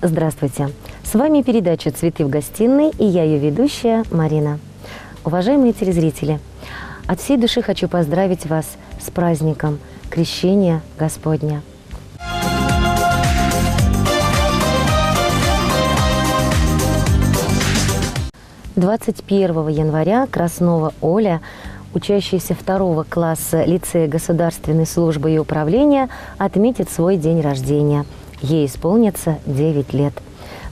Здравствуйте! С вами передача «Цветы в гостиной» и я ее ведущая Марина. Уважаемые телезрители, от всей души хочу поздравить вас с праздником Крещения Господня. – 21 января Краснова Оля, учащаяся 2 класса лицея государственной службы и управления, отметит свой день рождения. Ей исполнится 9 лет.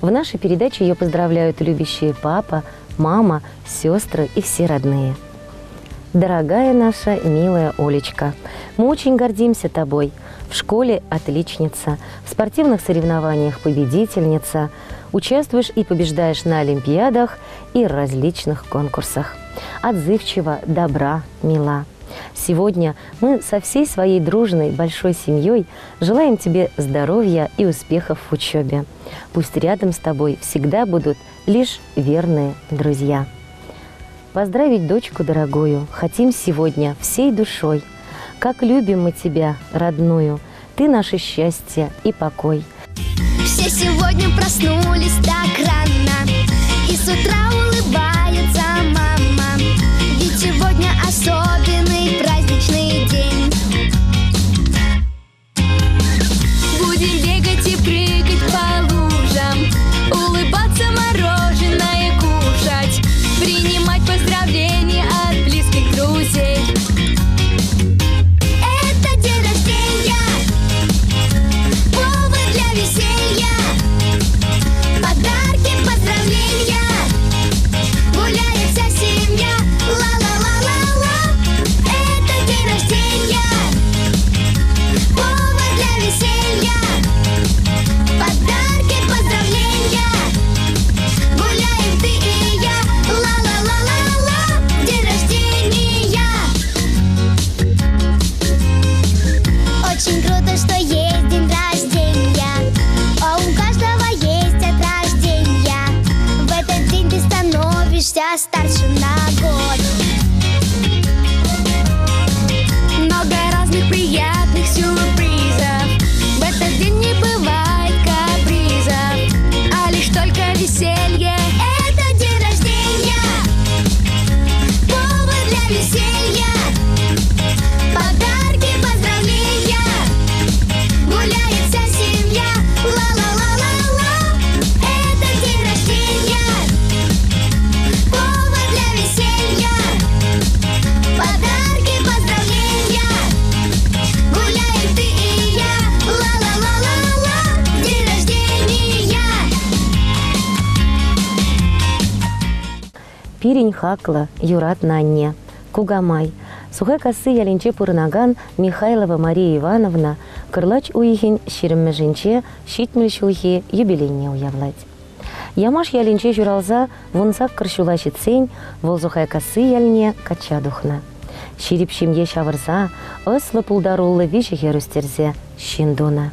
В нашей передаче ее поздравляют любящие папа, мама, сестры и все родные. Дорогая наша милая Олечка, мы очень гордимся тобой. В школе отличница, в спортивных соревнованиях победительница, участвуешь и побеждаешь на олимпиадах и различных конкурсах. Отзывчива, добра, мила. Сегодня мы со всей своей дружной большой семьей желаем тебе здоровья и успехов в учебе. Пусть рядом с тобой всегда будут лишь верные друзья. Поздравить дочку дорогую хотим сегодня всей душой. Как любим мы тебя, родную, ты наше счастье и покой. Все сегодня проснулись так рано, и с утра улыбается мама. Ведь сегодня особенный праздничный день. Будем бегать и прыгать по лужам, улыбаться, мороженое кушать, принимать поздравления от близких друзей. Это день рождения, повод для веселья, подарки, поздравления, гуляет вся семья. Ла-ла-ла-ла-ла. Это день рождения, повод для веселья, подарки, поздравления, гуляем ты и я. Ла-ла-ла-ла-ла. День рождения. Очень круто, что есть день рождения, а у каждого есть от рождения. В этот день ты становишься старше на год. Много разных приятных сюрпризов. В этот день не бывает капризов, а лишь только веселье. Это день рождения, повод для веселья, подарки, поздравления, гуляет вся семья. Ла-ла-ла-ла-ла. Это день рождения, повод для веселья, подарки, поздравления, гуляем ты и я. Ла-ла-ла-ла-ла. День рождения. Пирень хакла, юрат нанне, кугамай. Сухе косы ялинче пурнаган Михайлова Мария Ивановна, кырлач уихин шириммежинче, щитмельшулхи юбилейне уявлать. Ямаш ялинче журалза вунсак кыршулашитсень, волзухай косы яльне качадухна. Ширипшимье шавырза, ыслы пулдаруллы вишехе рустерзе щиндуна.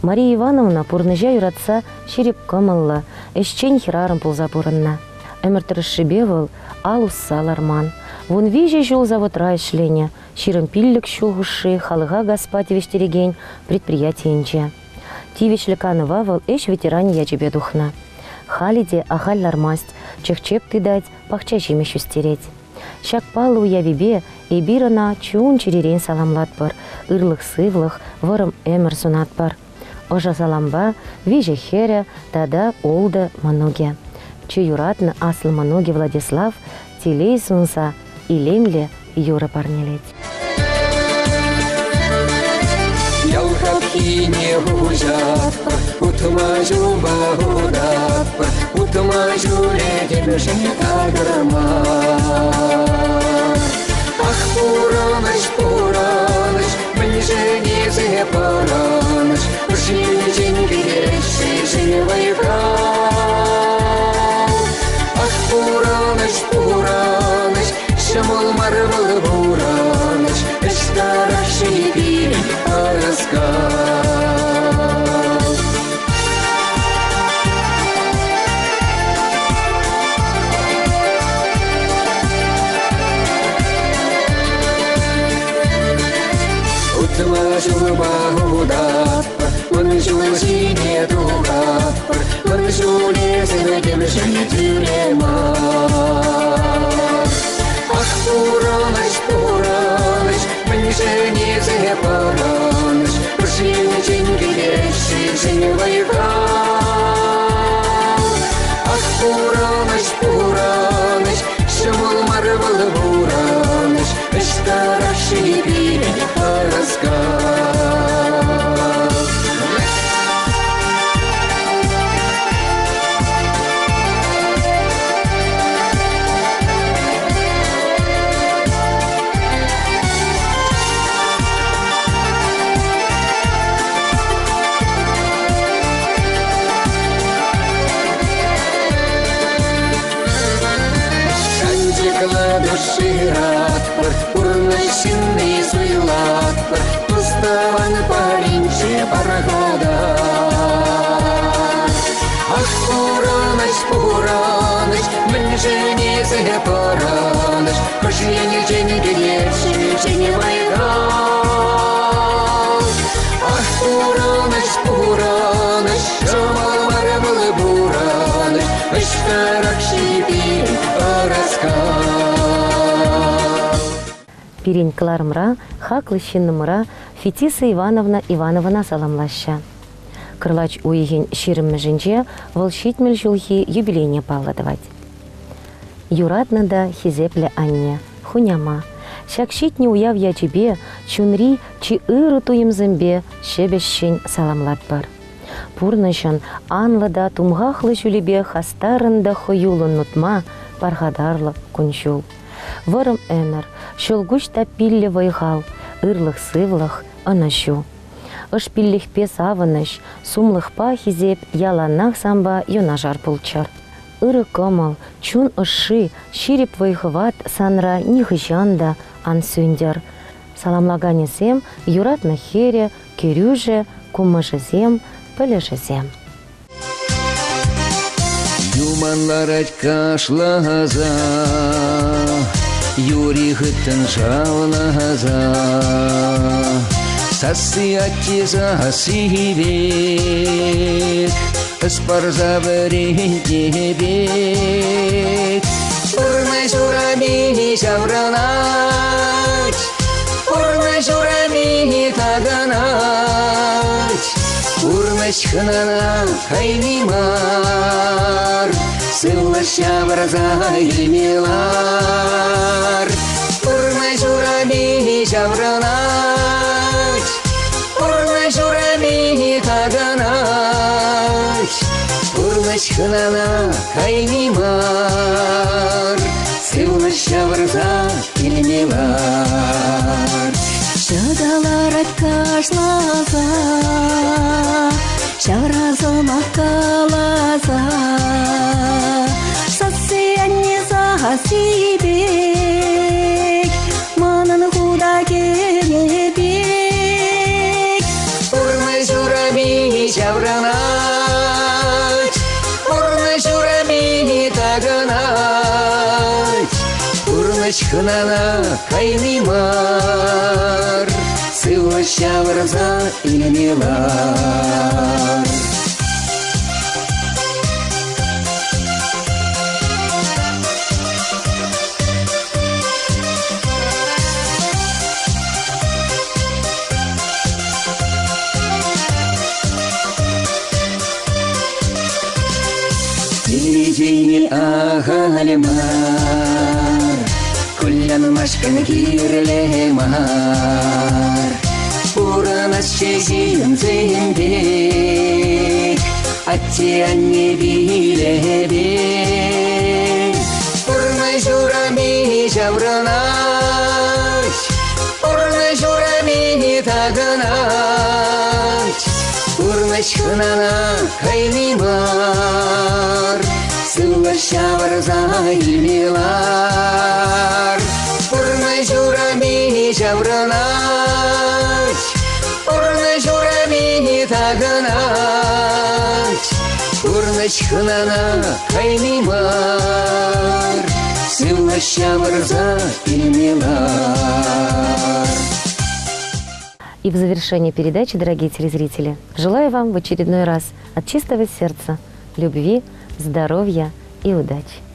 Мария Ивановна пурныжа юратса ширип кымыллы, эшчен хирарым пулза пурынна. Эмертырышшибевыл алусса арман. Вон виже жол заводра ишлене, ширым пиллик шулгуши, халыга гаспати вештереген предприятиенче. Тивичликаны вавыл эш ветеране ячебе духна. Халиде ахаль лармасть, чехчеп тыдать, пахча жемещу стереть. Шак палу явибе и бирана чун черерен саламлатпар, ырлых сывлых, вырым эмер сунатпар. Ожа саламба, виже херя, тада олда мануге. Чуюратны асыл мануге Владислав, телей сунса, и лемле юра парнелеть. Ялхатхине гузятпа, утмажу багудатпа, утмажу ледебешен аграма. Ах, пураныш, ближе не запораныш, жизнь грешный живой храм. Ах, пураныш, шамул марвал бураныш, старший пирень раскал. жылы бағудаппыр, мұны жылы сине туғаппыр, мұны жулесіні кемші тюремар. Ах, Пураныч, Пураныч, мені женезе параныч, Пышыны ченге кеші жіне байқал. Ах, Пураныч, Пураныч, шымыл марвыл Пураныч, Эштараши пирене параскал. Душиратпыр, урнышынный суйлатпыр, Туставан паринче паргода. Ах, Пураныч, Пураныч, мін женезе параныч, Пышыны ченге кеші жіне байқал. Ах, Пураныч, Пураныч, жамал мармыл Пураныч, Эштаракши пирен параскал. Пирень клармра, хаклы шиннымыра Фетиса Ивановна Ивановна саламлаща. Кырлач уйген ширіммі жінже волшитмел жылхи юбилейне палладывать. Юратны да хизепле анне, хуняма. Шакшитне уяв ячебе, чунри чи ыры туйымзымбе шебещен саламлат бар. Пурнышын анлада тумғақлы жүлебе хастарында хойулын нутма парғадарлы күншул. Вырым әмір, шылгушта пиллі вайғал, ырлық сывлық анашу. Ыш пиллихпе савыныш, сумлықпа хизеп яланнақ самба юнажар пулчар. Ыры кымыл, чун ышы, ширип вайғыват санра нихыжанда ан сүндер. Саламлаганесем юратны хере, керюже, кумыжызем, пілішізем. Юманлар айтқашлаза, Юрий ғыттын жалаза, Сасы аттеза сивек, Ыспарза бірендебек. Урнай журами жавранать, Урнай журами таганать, Урнаш ханана хайнимар, Сыллаща враза илмилар. Урнай журами жавранать, Урнай журами таганать, Урнаш ханана хайнимар, Сыллаща враза илмилар. Шадалар откашлаза, Шавразым аққалаза, Сасы әннеза сибек, Манын худа кенебек. Урнай журами жавранать, Урнай журами таганать, Урнаш ханана хайнимар, Сыллаща враза илмилар. Дили ағалимар, Күллән машкан кирлемар, Пуранас шегин зейндек, Атти анне билебек. Урнай журами жавранать, Урнай журами таганать, Урнаш ханана хайнимар, Сыллаща враза илмилар. Урнай журами жавранать, Урнай журами таганать, Урнаш ханана хайнимар, Сыллаща враза илмилар. И в завершение передачи, дорогие телезрители, желаю вам в очередной раз от чистого сердца любви, здоровья и удачи.